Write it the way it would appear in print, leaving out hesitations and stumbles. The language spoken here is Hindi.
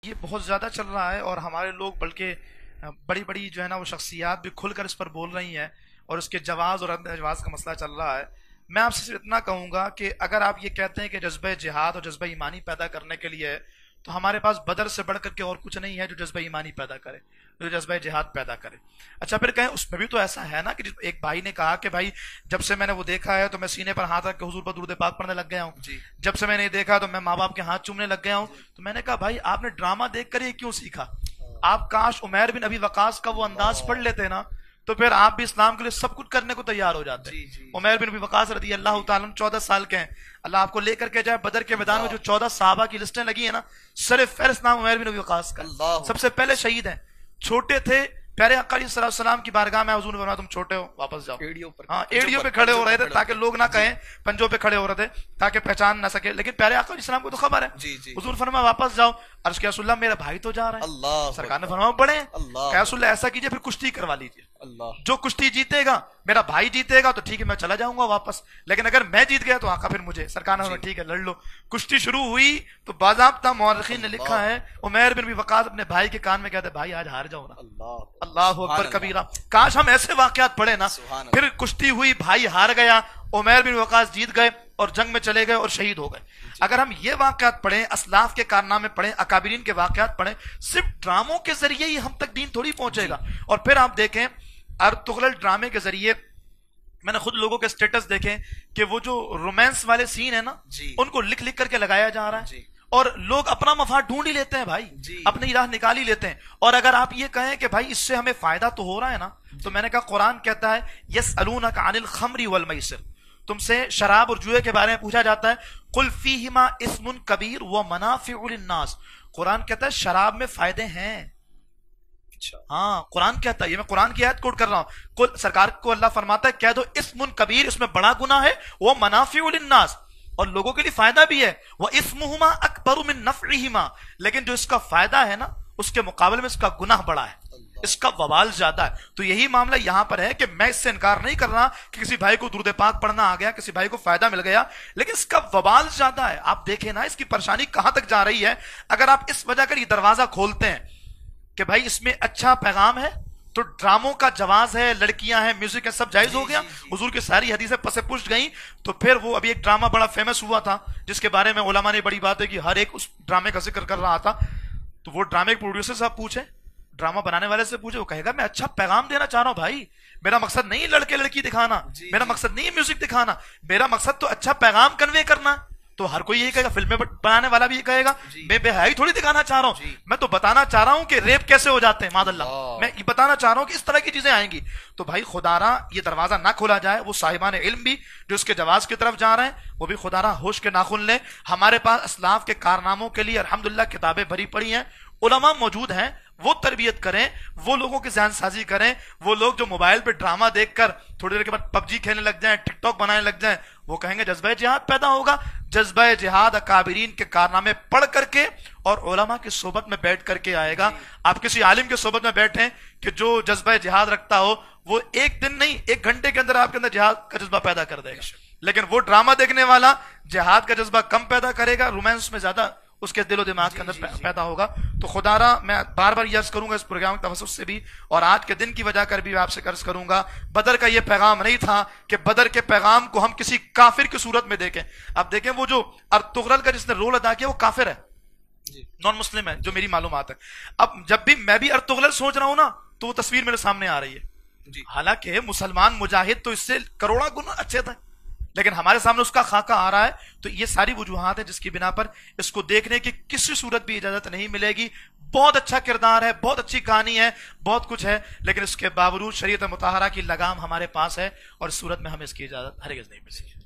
ये बहुत ज़्यादा चल रहा है और हमारे लोग बल्कि बड़ी बड़ी जो है ना वो शख्सियात भी खुलकर इस पर बोल रही हैं और इसके जवाज़ और अंदरजवाज़ का मसला चल रहा है। मैं आपसे सिर्फ इतना कहूँगा कि अगर आप ये कहते हैं कि जज्बा जिहाद और जज्बा ईमानी पैदा करने के लिए है, तो हमारे पास बदर से बढ़ करके और कुछ नहीं है जो जज्बा ईमानी पैदा करे, जो जज्बा जिहाद पैदा करे। अच्छा, फिर कहें उसमें भी तो ऐसा है ना कि एक भाई ने कहा कि भाई जब से मैंने वो देखा है तो मैं सीने पर हाथ रख के हुजूर पर दुरूद पाक पढ़ने लग गया हूँ, जब से मैंने देखा तो मैं माँ बाप के हाथ चूमने लग गया हूँ। तो मैंने कहा भाई आपने ड्रामा देख कर ये क्यों सीखा? आप काश उमैर बिन अबी वकास का वो अंदाज पढ़ लेते ना, तो फिर आप भी इस्लाम के लिए सब कुछ करने को तैयार हो जाते हैं। उमैर बिन अबी वकास रज़ी अल्लाह ताला अन्हु 14 साल के हैं। अल्लाह आपको लेकर के जाए बदर के मैदान में जो 14 सहाबा की लिस्टें लगी है ना, सर फहरिस्त नाम उमैर बिन अबी वकास का, सबसे पहले शहीद हैं। छोटे थे, प्यारे आका अलैहिस्सलाम की बारगाह में हुजूर ने फरमाया तुम छोटे हो, वापस जाओ। हाँ, एड़ियों पे खड़े हो रहे थे ताकि लोग ना कहें, पंजों पे खड़े हो रहे थे ताकि पहचान ना सके, लेकिन प्यारे आका अलैहिस्सलाम को तो खबर है। हुजूर फरमाया वापस जाओ। अर्ज किया रसूलल्लाह मेरा भाई तो जा रहा है। सरकार ने फरमाया बड़े रसूलल्लाह ऐसा कीजिए फिर कुश्ती करवा लीजिए, जो कुश्ती जीतेगा मेरा भाई जीतेगा तो ठीक है मैं चला जाऊंगा वापस, लेकिन अगर मैं जीत गया तो आका फिर मुझे। सरकार ने ठीक है लड़ लो। कुश्ती शुरू हुई तो बाज़ाब्ता मौरखीन ने लिखा है उमैर बिन अबी वकास अपने भाई के कान में कहते भाई आज हार जाओ ना। अल्लाह अकबर कबीरा। काश हम ऐसे वाकयात पढ़े ना। फिर कुश्ती हुई, भाई हार गया, उमैर बिन वकास जीत गए और जंग में चले गए और शहीद हो गए। अगर हम ये वाकयात पढ़ें, असलाफ के कारनामे पढ़ें, अकाबिरीन के वाकयात पढ़ें, सिर्फ ड्रामों के जरिए ही हम तक दीन थोड़ी पहुंचेगा। और फिर आप देखें अर्तुगरल ड्रामे के जरिए मैंने खुद लोगों के स्टेटस देखे कि वो जो रोमांस वाले सीन है ना, उनको लिख लिख करके लगाया जा रहा है और लोग अपना मफाद ढूंढ ही लेते हैं भाई, अपनी राह निकाल ही लेते हैं। और अगर आप ये कहें कि भाई इससे हमें फायदा तो हो रहा है ना, तो मैंने कहा कुरान कहता है यसअलूनका अनिल खम्री वल मैसिर, तुमसे शराब और जुए के बारे में पूछा जाता है। कुल फीहिमा इस्मुन कबीर व मनाफिउ लिन्नास, कुरान कहता है शराब में फायदे हैं। हाँ, कुरान कहता है, ये मैं कुरान की आयत कोट कर रहा हूं। कुल सरकार को अल्लाह फरमाता है कह दो इस्मुन कबीर, इसमें बड़ा गुनाह है, वो मनाफिउ लिन्नास, और लोगों के लिए फायदा भी है, वह इस्मुहुमा अकबरु मिन नफ़इहिमा, लेकिन जो इसका फायदा है ना उसके मुकाबले में इसका गुनाह बड़ा है, इसका वबाल ज्यादा है। तो यही मामला यहां पर है कि मैं इससे इनकार नहीं कर रहा कि किसी भाई को दुरूद पाक पढ़ना आ गया, किसी भाई को फायदा मिल गया, लेकिन इसका वबाल ज्यादा है। आप देखें ना इसकी परेशानी कहां तक जा रही है। अगर आप इस वजह कर ये दरवाजा खोलते हैं कि भाई इसमें अच्छा पैगाम है, तो ड्रामों का जवाज है, लड़कियां हैं, म्यूजिक है, सब जायज हो गया। हुजूर की सारी हदीसें पसे पुष्ट गई। तो फिर वो अभी एक ड्रामा बड़ा फेमस हुआ था जिसके बारे में उलमा ने बड़ी बात है कि हर एक उस ड्रामे का जिक्र कर रहा था। तो वो ड्रामे के प्रोड्यूसर साहब पूछे, ड्रामा बनाने वाले से पूछे, वो कहेगा मैं अच्छा पैगाम देना चाह रहा हूं भाई, मेरा मकसद नहीं लड़के लड़की दिखाना, मेरा मकसद नहीं म्यूजिक दिखाना, मेरा मकसद तो अच्छा पैगाम कन्वे करना। तो हर कोई यही कहेगा, फिल्में बनाने वाला भी ये कहेगा मैं बेहयाई थोड़ी दिखाना चाह रहा हूं, मैं तो बताना चाह रहा हूं कि रेप कैसे हो जाते हैं मादल्ला, मैं ये बताना चाह रहा हूं कि इस तरह की चीजें आएंगी। तो भाई खुदारा ये दरवाजा ना खोला जाए। वो साहिबान इल्म भी जो इसके जवाज की तरफ जा रहे हैं वो भी खुदारा होश के नाखुन लें। हमारे पास असलाफ के कारनामों के लिए अल्हम्दुलिल्लाह किताबें भरी पड़ी हैं, उलमा मौजूद हैं, वो तरबियत करें, वो लोगों की ज़हन साजी करें। वो लोग जो मोबाइल पे ड्रामा देखकर थोड़ी देर के बाद पबजी खेलने लग जाएं, टिकटॉक बनाने लग जाएं, वो कहेंगे जज्बा जिहाद पैदा होगा। जज्बा जिहाद अकाबिरीन के कारनामे पढ़ करके और उलमा की सोबत में बैठ करके आएगा। आप किसी आलिम के सोबत में बैठें कि जो जज्बा जिहाद रखता हो, वो एक दिन नहीं 1 घंटे के अंदर आपके अंदर जिहाद का जज्बा पैदा कर देगा। लेकिन वो ड्रामा देखने वाला जिहाद का जज्बा कम पैदा करेगा, रोमांस में ज्यादा उसके दिलो दिमाग के अंदर पैदा होगा। तो खुदारा मैं बार बार अर्ज करूंगा इस प्रोग्राम के तवस्सुस से भी, और आज के दिन की वजह कर भी आपसे अर्ज करूंगा, बदर का यह पैगाम नहीं था कि बदर के पैगाम को हम किसी काफिर की सूरत में देखें। अब देखें वो जो अर्तुगरल का जिसने रोल अदा किया वो काफिर है, नॉन मुस्लिम है, जो मेरी मालूमात है। अब जब भी मैं भी अर्तुगरल सोच रहा हूं ना, तो वो तस्वीर मेरे सामने आ रही है। हालांकि मुसलमान मुजाहिद तो इससे करोड़ा गुना अच्छे थे, लेकिन हमारे सामने उसका खाका आ रहा है। तो ये सारी वजूहात है जिसकी बिना पर इसको देखने की किसी सूरत भी इजाजत नहीं मिलेगी। बहुत अच्छा किरदार है, बहुत अच्छी कहानी है, बहुत कुछ है, लेकिन इसके बावजूद शरीयत मुताहरा की लगाम हमारे पास है और इस सूरत में हमें इसकी इजाजत हरगिज़ नहीं मिलेगी।